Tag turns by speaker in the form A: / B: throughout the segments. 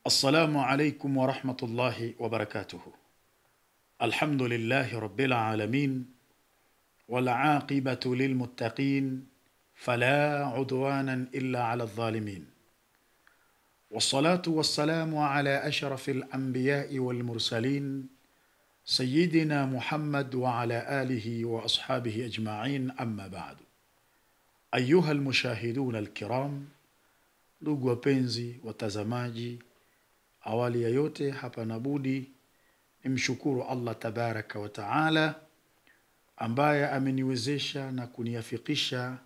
A: السلام عليكم ورحمة الله وبركاته. الحمد لله رب العالمين والعاقبة للمتقين فلا عدوانا إلا على الظالمين، والصلاة والسلام على أشرف الأنبياء والمرسلين سيدنا محمد وعلى آله وأصحابه أجمعين، أما بعد. أيها المشاهدون الكرام، ndugu wapenzi watazamaji, awali ya yote hapa nabudi nimshukuru Allah tabaraka wa taala ambaye ameniwezesha na kuniafikisha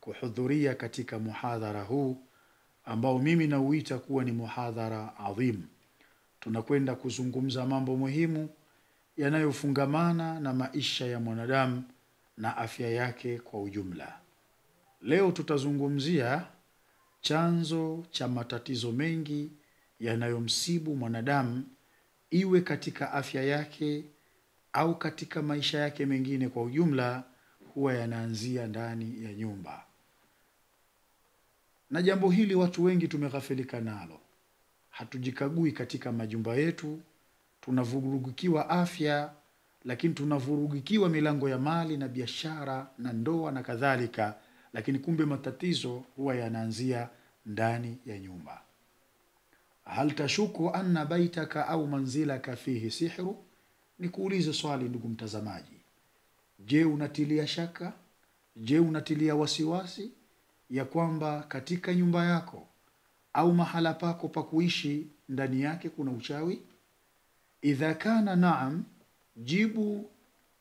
A: kuhudhuria katika muhadhara huu ambao mimi nauita kuwa ni muhadhara adhim. Tunakwenda kuzungumza mambo muhimu yanayofungamana na maisha ya mwanadamu na afya yake kwa ujumla. Leo tutazungumzia chanzo cha matatizo mengi yanayomsibu mwanadamu, iwe katika afya yake au katika maisha yake mengine kwa ujumla, huwa yanaanzia ndani ya nyumba. Na jambo hili watu wengi tumeghafilika nalo. Hatujikagui katika majumba yetu, tunavurugikiwa afya, lakini tunavurugikiwa milango ya mali na biashara na ndoa na kadhalika, lakini kumbe matatizo huwa yanaanzia ndani ya nyumba. Hal tashuku anna baitaka au manzilaka fihi sihru? Nikuulize swali ndugu mtazamaji. Je, unatilia shaka? Je, unatilia wasiwasi ya kwamba katika nyumba yako au mahala pako pa kuishi ndani yake kuna uchawi? Idha kana naam, jibu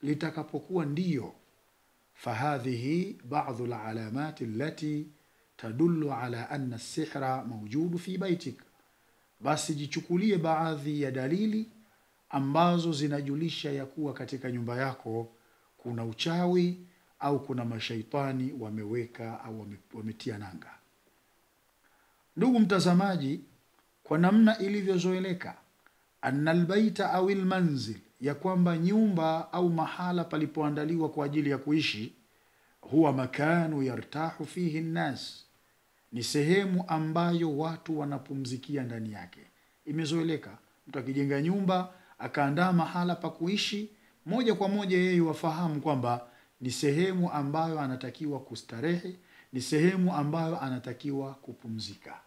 A: litakapokuwa ndiyo, fahadhihi ba'dhu al-alamat allati tadullu ala anna as-sihra mawjud fi baitik. Basi jichukulie baadhi ya dalili ambazo zinajulisha ya kuwa katika nyumba yako kuna uchawi au kuna mashaitani wameweka au wametia nanga. Ndugu mtazamaji, kwa namna ilivyozoeleka, anna albaita au almanzil, ya kwamba nyumba au mahala palipoandaliwa kwa ajili ya kuishi, huwa makanu yartahu fihi an-nas, ni sehemu ambayo watu wanapumzikia ndani yake. Imezoeleka mtu akijenga nyumba akaandaa mahala pa kuishi, moja kwa moja yeye wafahamu kwamba ni sehemu ambayo anatakiwa kustarehe, ni sehemu ambayo anatakiwa kupumzika.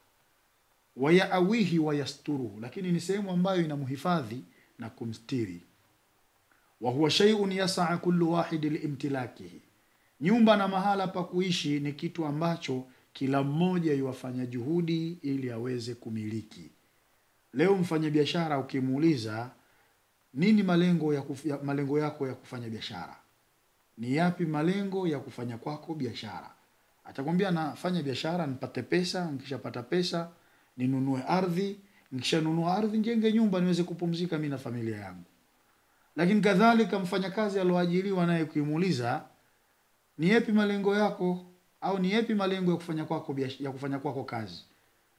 A: Wayaawihi wayasturuhu, lakini ni sehemu ambayo inamhifadhi na kumstiri. Wa huwa shay'un yas'a kullu wahid liimtilakihi. Nyumba na mahala pa kuishi ni kitu ambacho kila mmoja yuwafanya juhudi ili aweze kumiliki. Leo mfanyabiashara ukimuuliza nini malengo yako ya kufanya biashara, ni yapi malengo ya kufanya kwako biashara, atakwambia nafanya biashara nipate pesa, nikishapata pesa ninunue ardhi, nikishanunua ardhi njenge nyumba niweze kupumzika mimi na familia yangu. Lakini kadhalika mfanyakazi aloajiriwa naye ukimuuliza ni yapi malengo yako au ni yapi malengo ya kufanya kwako kazi,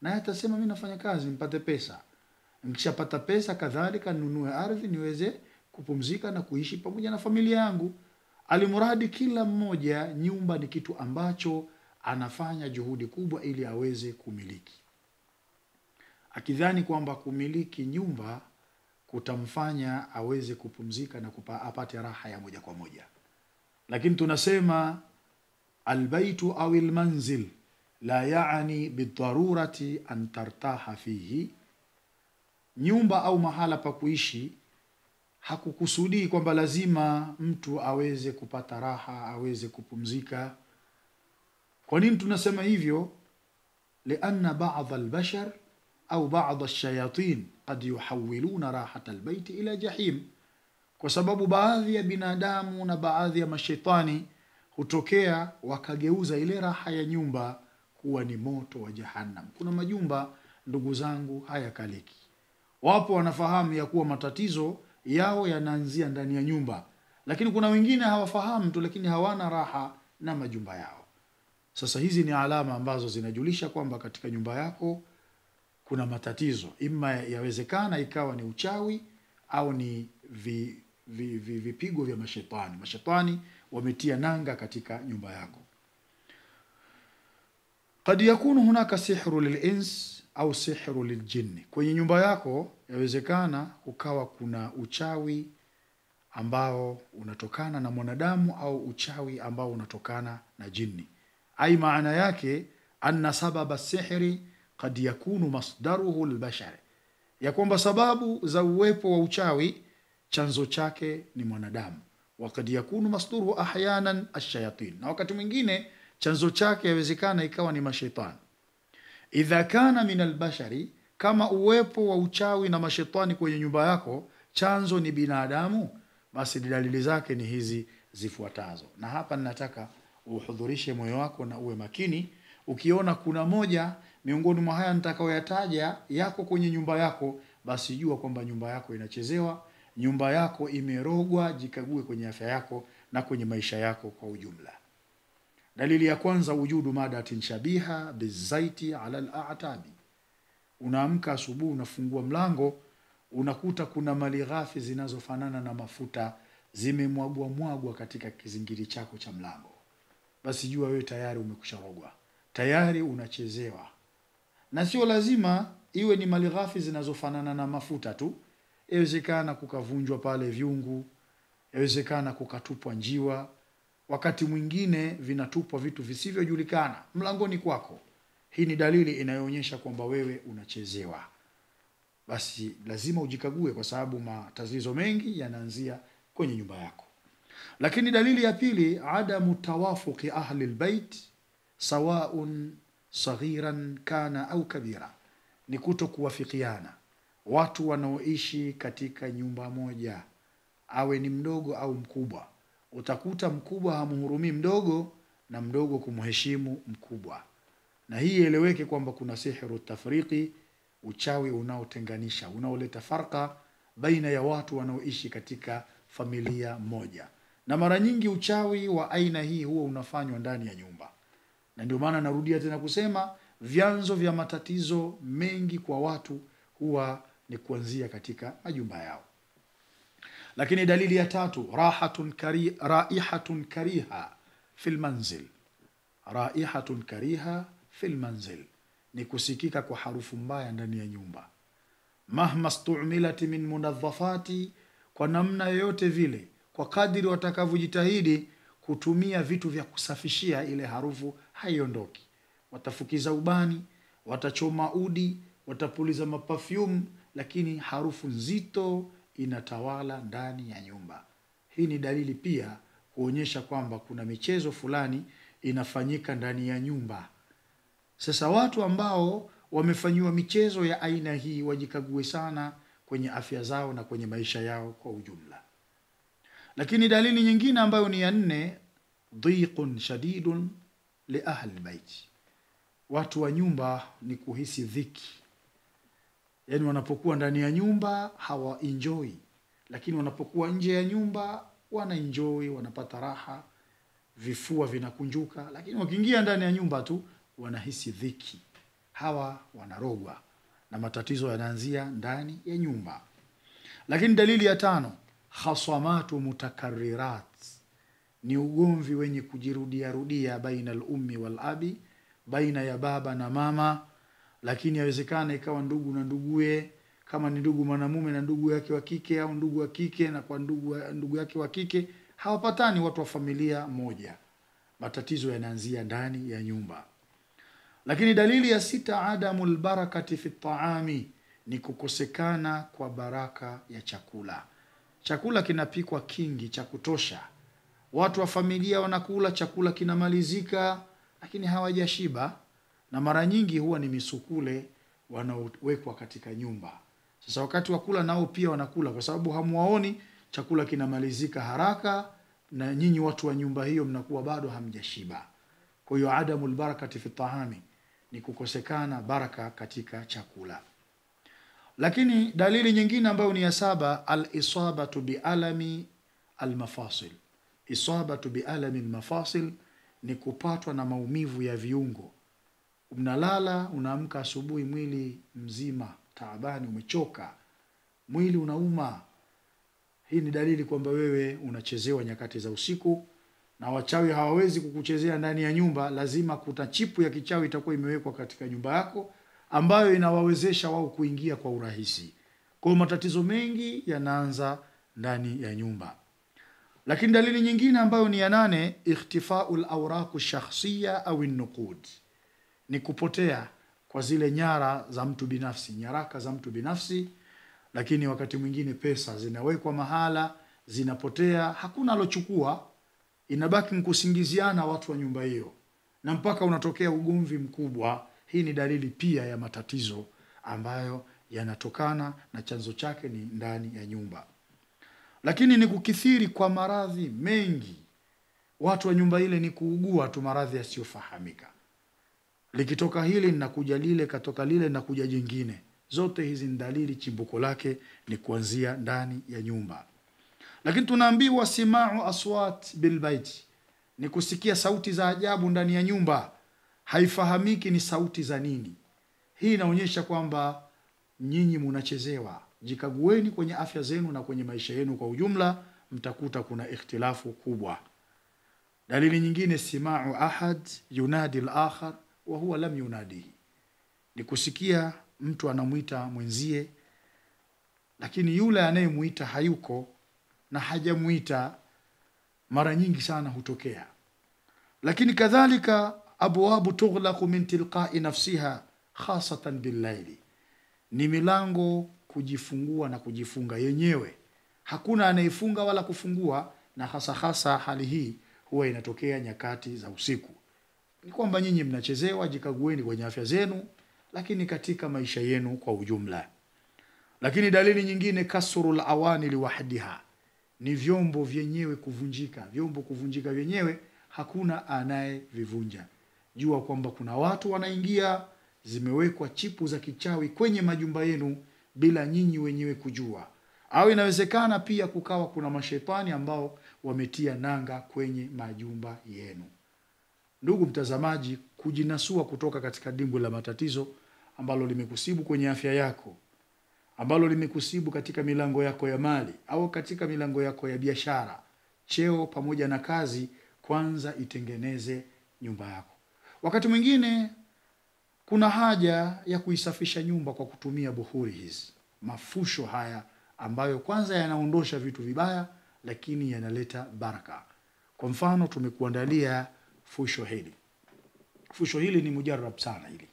A: naye atasema mimi nafanya kazi nipate pesa, nikishapata pesa kadhalika ninunue ardhi niweze kupumzika na kuishi pamoja na familia yangu. Alimuradi kila mmoja nyumba ni kitu ambacho anafanya juhudi kubwa ili aweze kumiliki, akidhani kwamba kumiliki nyumba kutamfanya aweze kupumzika na apate raha ya moja kwa moja. Lakini tunasema albaytu au almanzil la yaani bidarurati an tartaha fihi. Nyumba au mahala pa kuishi hakukusudii kwamba lazima mtu aweze kupata raha, aweze kupumzika. Kwa nini tunasema hivyo? Lianna ba'dha albashar au ba'dha ash-shayatin qad yuhawwiluna rahata albayt ila jahim. Kwa sababu baadhi ya binadamu na baadhi ya mashaitani hutokea wakageuza ile raha ya nyumba kuwa ni moto wa jahannam. Kuna majumba ndugu zangu hayakaliki. Wapo wanafahamu ya kuwa matatizo yao yanaanzia ndani ya nyumba, lakini kuna wengine hawafahamu tu, lakini hawana raha na majumba yao. Sasa hizi ni alama ambazo zinajulisha kwamba katika nyumba yako kuna matatizo. Ima yawezekana ikawa ni uchawi au ni vipigo vya mashetani. Mashetani wametia nanga katika nyumba yako. قد يكون هناك سحر للإنس au sihru liljinni. Kwenye nyumba yako yawezekana ukawa kuna uchawi ambao unatokana na mwanadamu au uchawi ambao unatokana na jini. Ai maana yake anna sababa sihri kad yakunu masdaruhu albashari, ya kwamba sababu za uwepo wa uchawi chanzo chake ni mwanadamu. Wa kad yakunu masdaruhu ahyanan ash-shayatin, na wakati mwingine chanzo chake yawezekana ikawa ni mashaitani. Idha kana min albashari, kama uwepo wa uchawi na mashaitani kwenye nyumba yako chanzo ni binadamu, basi dalili zake ni hizi zifuatazo. Na hapa ninataka uhudhurishe moyo wako na uwe makini. Ukiona kuna moja miongoni mwa haya nitakayoyataja yako kwenye nyumba yako, basi jua kwamba nyumba yako inachezewa, nyumba yako imerogwa. Jikague kwenye afya yako na kwenye maisha yako kwa ujumla. Dalili ya kwanza, wujudu madatin shabiha bizaiti ala al-a'tabi. Unaamka asubuhi, unafungua mlango, unakuta kuna mali ghafi zinazofanana na mafuta zimemwagwa katika kizingiri chako cha mlango, basi jua wewe tayari umekusharogwa, tayari unachezewa. Na sio lazima iwe ni mali ghafi zinazofanana na mafuta tu. Inawezekana kukavunjwa pale viungu, inawezekana kukatupwa njiwa, wakati mwingine vinatupwa vitu visivyojulikana mlangoni kwako. Hii ni dalili inayoonyesha kwamba wewe unachezewa. Basi lazima ujikague, kwa sababu matatizo mengi yanaanzia kwenye nyumba yako. Lakini dalili ya pili, adamu tawafuqi ahli albayt sawaun saghiran kana au kabira, ni kuto kuwafikiana watu wanaoishi katika nyumba moja, awe ni mdogo au mkubwa. Utakuta mkubwa hamhurumii mdogo na mdogo kumheshimu mkubwa. Na hii eleweke kwamba kuna sihru tafriqi, uchawi unaotenganisha, unaoleta farqa baina ya watu wanaoishi katika familia moja. Na mara nyingi uchawi wa aina hii huwa unafanywa ndani ya nyumba. Na ndio maana narudia tena kusema vyanzo vya matatizo mengi kwa watu huwa ni kuanzia katika majumba yao. Lakini dalili ya tatu, raihatun kariha fil manzil. Raihatun kariha fil manzil, ni kusikika kwa harufu mbaya ndani ya nyumba. Mahma stu'milat min munadhafati, kwa namna yoyote vile, kwa kadiri watakavyojitahidi kutumia vitu vya kusafishia, ile harufu haiondoki. Watafukiza ubani, watachoma udi, watapuliza maperfume, lakini harufu nzito inatawala ndani ya nyumba. Hii ni dalili pia kuonyesha kwamba kuna michezo fulani inafanyika ndani ya nyumba. Sasa watu ambao wamefanyiwa michezo ya aina hii wajikague sana kwenye afya zao na kwenye maisha yao kwa ujumla. Lakini dalili nyingine ambayo ni ya nne, dhiqun shadidun li ahli albayt. Watu wa nyumba ni kuhisi dhiki. Yaani wanapokuwa ndani ya nyumba hawa enjoy, lakini wanapokuwa nje ya nyumba wana enjoy, wanapata raha, vifua vinakunjuka. Lakini wakiingia ndani ya nyumba tu wanahisi dhiki. Hawa wanarogwa na matatizo yanaanzia ndani ya nyumba. Lakini dalili ya tano, khasamatu mutakarrirat, ni ugomvi wenye kujirudia rudia baina al-ummi wal abi, baina ya baba na mama. Lakini yawezekana ikawa ndugu na nduguye, kama ni ndugu mwanamume na ndugu yake wa kike, au ndugu wa kike na kwa ndugu yake wa kike, hawapatani, watu wa familia moja. Matatizo yanaanzia ndani ya nyumba. Lakini dalili ya sita, adamul barakati fi taami, ni kukosekana kwa baraka ya chakula. Chakula kinapikwa kingi cha kutosha, watu wa familia wanakula, chakula kinamalizika, lakini hawajashiba. Na mara nyingi huwa ni misukule wanaowekwa katika nyumba. Sasa wakati wa kula nao pia wanakula, kwa sababu hamuwaoni, chakula kinamalizika haraka na nyinyi watu wa nyumba hiyo mnakuwa bado hamjashiba. Kwa hiyo adamul barakati fi tahami ni kukosekana baraka katika chakula. Lakini dalili nyingine ambayo ni ya saba, al-isabatu bi alami al-mafasil. Isabatu bi alami al-mafasil ni kupatwa na maumivu ya viungo. Unalala, unaamka asubuhi mwili mzima taabani, umechoka, mwili unauma. Hii ni dalili kwamba wewe unachezewa nyakati za usiku, na wachawi hawawezi kukuchezea ndani ya nyumba. Lazima kuta chipu ya kichawi itakuwa imewekwa katika nyumba yako, ambayo inawawezesha wao kuingia kwa urahisi. Kwa matatizo mengi yanaanza ndani ya nyumba. Lakini dalili nyingine ambayo ni ya 8, ikhtifa'ul awraq shakhsiyya au an-nuqud, ni kupotea kwa zile nyara za mtu binafsi, nyaraka za mtu binafsi. Lakini wakati mwingine pesa zinawekwa mahala, zinapotea, hakuna alochukua, inabaki mkusingiziana watu wa nyumba hiyo, na mpaka unatokea ugomvi mkubwa. Hii ni dalili pia ya matatizo ambayo yanatokana na chanzo chake ni ndani ya nyumba. Lakini ni kukithiri kwa maradhi mengi, watu wa nyumba ile ni kuugua tu maradhi yasiyofahamika, likitoka hili linakuja lile, katoka lile linakuja jingine. Zote hizi ni dalili, chimbuko lake ni kuanzia ndani ya nyumba. Lakini tunaambiwa sima'u aswat bil bait, ni kusikia sauti za ajabu ndani ya nyumba, haifahamiki ni sauti za nini. Hii inaonyesha kwamba nyinyi mnachezewa. Jikagueni kwenye afya zenu na kwenye maisha yenu kwa ujumla, mtakuta kuna ikhtilafu kubwa. Dalili nyingine, sima'u ahad yunadi al-akhar wa huwa lam yunadihi, ni kusikia mtu anamuita mwenzie, lakini yule anayemuita hayuko na hajamuita. Mara nyingi sana hutokea. Lakini kadhalika abwabu tughlaqu min tilqa'i nafsiha khasatan bil-layli, ni milango kujifungua na kujifunga yenyewe, hakuna anayefunga wala kufungua, na hasa hali hii huwa inatokea nyakati za usiku. Ni kwamba nyinyi mnachezewa. Jikagueni kwenye afya zenu, lakini katika maisha yenu kwa ujumla. Lakini dalili nyingine, kasrul awani liwahdiha, ni vyombo vyenyewe kuvunjika. Vyombo kuvunjika vyenyewe, hakuna anayevivunja. Jua kwamba kuna watu wanaingia, zimewekwa chipu za kichawi kwenye majumba yenu bila nyinyi wenyewe kujua. Au inawezekana pia kukawa kuna mashetani ambao wametia nanga kwenye majumba yenu. Ndugu mtazamaji, kujinasua kutoka katika dimbwi la matatizo ambalo limekusibu kwenye afya yako, ambalo limekusibu katika milango yako ya mali au katika milango yako ya biashara, cheo pamoja na kazi, kwanza itengeneze nyumba yako. Wakati mwingine kuna haja ya kuisafisha nyumba kwa kutumia buhuri hizi, mafusho haya ambayo kwanza yanaondosha vitu vibaya lakini yanaleta baraka. Kwa mfano, tumekuandalia fusho hili. Fusho hili ni mujarrab sana hili.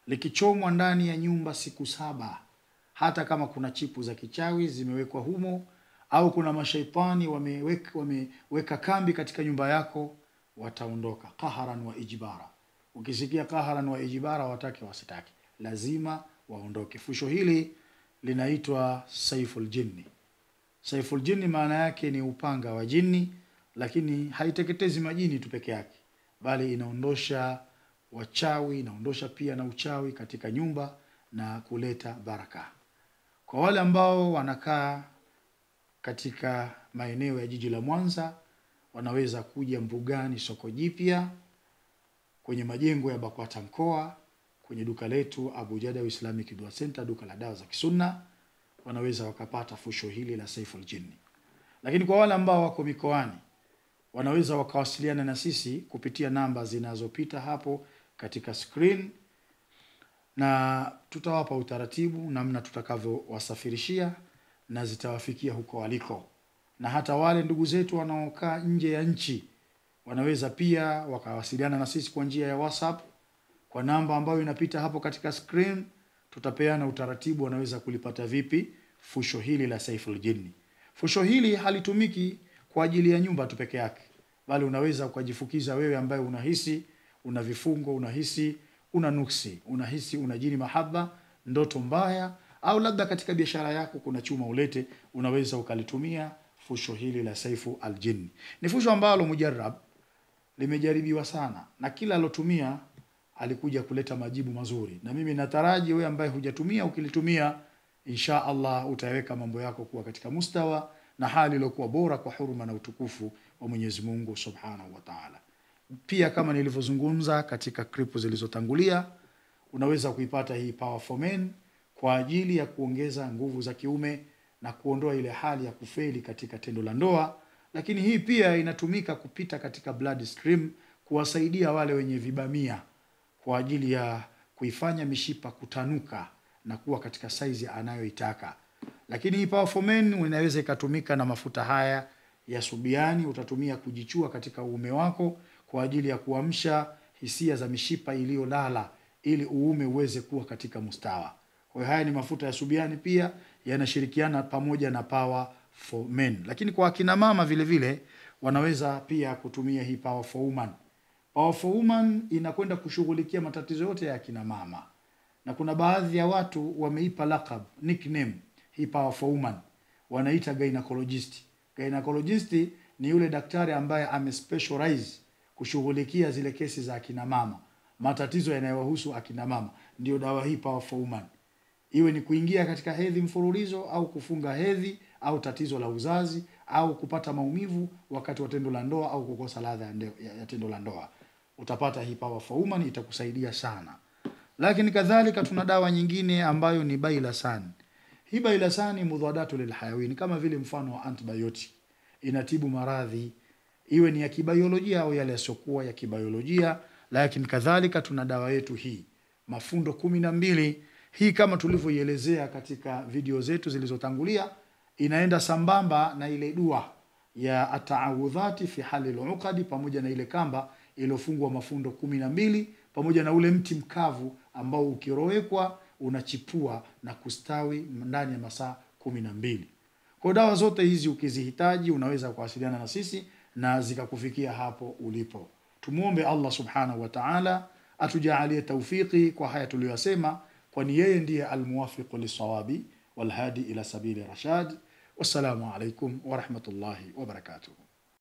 A: Likichomwa ndani ya nyumba siku 7, hata kama kuna chipu za kichawi zimewekwa humo au kuna mashaitani wameweka kambi katika nyumba yako, wataondoka qaharan wa ijbara. Ukisikia qaharan wa ijbara, watake wasitaki, lazima waondoke. Fusho hili linaitwa Saiful Jinni. Saiful Jinni maana yake ni upanga wa jini, lakini haiteketezi majini tu peke yake, bali inaondosha wachawi, inaondosha pia na uchawi katika nyumba na kuleta baraka. Kwa wale ambao wanakaa katika maeneo ya jiji la Mwanza, wanaweza kuja Mbugani soko jipya, kwenye majengo ya BAKWATA mkoa, kwenye duka letu Abu Jada Islamic Dua Center, duka la dawa za kisunna, wanaweza wakapata fusho hili la Saiful Jinni. Lakini kwa wale ambao wako mikoani, wanaweza wakawasiliana na sisi kupitia namba zinazopita hapo katika screen, na tutawapa utaratibu namna tutakavyowasafirishia na zitawafikia huko waliko. Na hata wale ndugu zetu wanaokaa nje ya nchi, wanaweza pia wakawasiliana na sisi kwa njia ya WhatsApp kwa namba ambayo inapita hapo katika screen. Tutapeana utaratibu wanaweza kulipata vipi fusho hili la Saiful Jinni. Fusho hili halitumiki kwa ajili ya nyumba tu peke yake, bali unaweza ukajifukiza wewe ambaye unahisi una vifungo, unahisi una nuksi, unahisi una jini mahaba, ndoto mbaya, au labda katika biashara yako kuna chuma ulete, unaweza ukalitumia fusho hili la Saiful Jinni. Ni fusho ambalo mujarrab, limejaribiwa sana, na kila alotumia alikuja kuleta majibu mazuri. Na mimi nataraji wewe ambaye hujatumia, ukilitumia insha Allah utaweka mambo yako kuwa katika mustawa na hali iliyokuwa bora kwa huruma na utukufu wa Mwenyezi Mungu Subhanahu wa Ta'ala. Pia kama nilivyozungumza katika clip zilizotangulia, unaweza kuipata hii Power for Men kwa ajili ya kuongeza nguvu za kiume na kuondoa ile hali ya kufeli katika tendo la ndoa. Lakini hii pia inatumika kupita katika blood stream, kuwasaidia wale wenye vibamia kwa ajili ya kuifanya mishipa kutanuka na kuwa katika saizi anayoitaka. Lakini hii Power for Men inaweza ikatumika na mafuta haya ya subiani, utatumia kujichua katika uume wako kwa ajili ya kuamsha hisia za mishipa iliyolala ili uume uweze kuwa katika mustawa. Kwa hiyo haya ni mafuta ya subiani, pia yanashirikiana pamoja na Power for Men. Lakini kwa akina mama vile vile wanaweza pia kutumia hii Power for Woman. Power for Woman inakwenda kushughulikia matatizo yote ya akina mama. Na kuna baadhi ya watu wameipa lakab, nickname hii Power for Woman. Wanaita gynecologist. Gynecologist ni yule daktari ambaye amespecialize kushughulikia zile kesi za akina mama, matatizo yanayohusu akina mama. Ndio dawa hii Power for Woman. Iwe ni kuingia katika hedhi mfululizo au kufunga hedhi au tatizo la uzazi au kupata maumivu wakati wa tendo la ndoa au kukosa ladha ya tendo la ndoa, utapata hii Power for Woman, itakusaidia sana. Lakini kadhalika tuna dawa nyingine ambayo ni Bailasan. Hii Bailasan ni mudhadatu lilhayawin, kama vile mfano wa antibiotic. Inatibu maradhi iwe ni ya kibiolojia au yale yasiokuwa ya kibiolojia. Lakini kadhalika tuna dawa yetu hii mafundo 12. Hii kama tulivyoielezea katika video zetu zilizotangulia, inaenda sambamba na ile dua ya ataawudhati fi halil uqadi, pamoja na ile kamba iliyofungwa mafundo 12, pamoja na ule mti mkavu ambao ukirowekwa unachipua na kustawi ndani ya masaa 12. Kwa dawa zote hizi ukizihitaji unaweza kuwasiliana na sisi na zikakufikia hapo ulipo. Tumuombe Allah subhanahu wa ta'ala atujalie tawfiki kwa haya tuliyosema, kwani yeye ndiye almuwafiqu lisawabi walhadi ila sabili rashad. Wassalamu alaikum wa rahmatullahi wa barakatuh.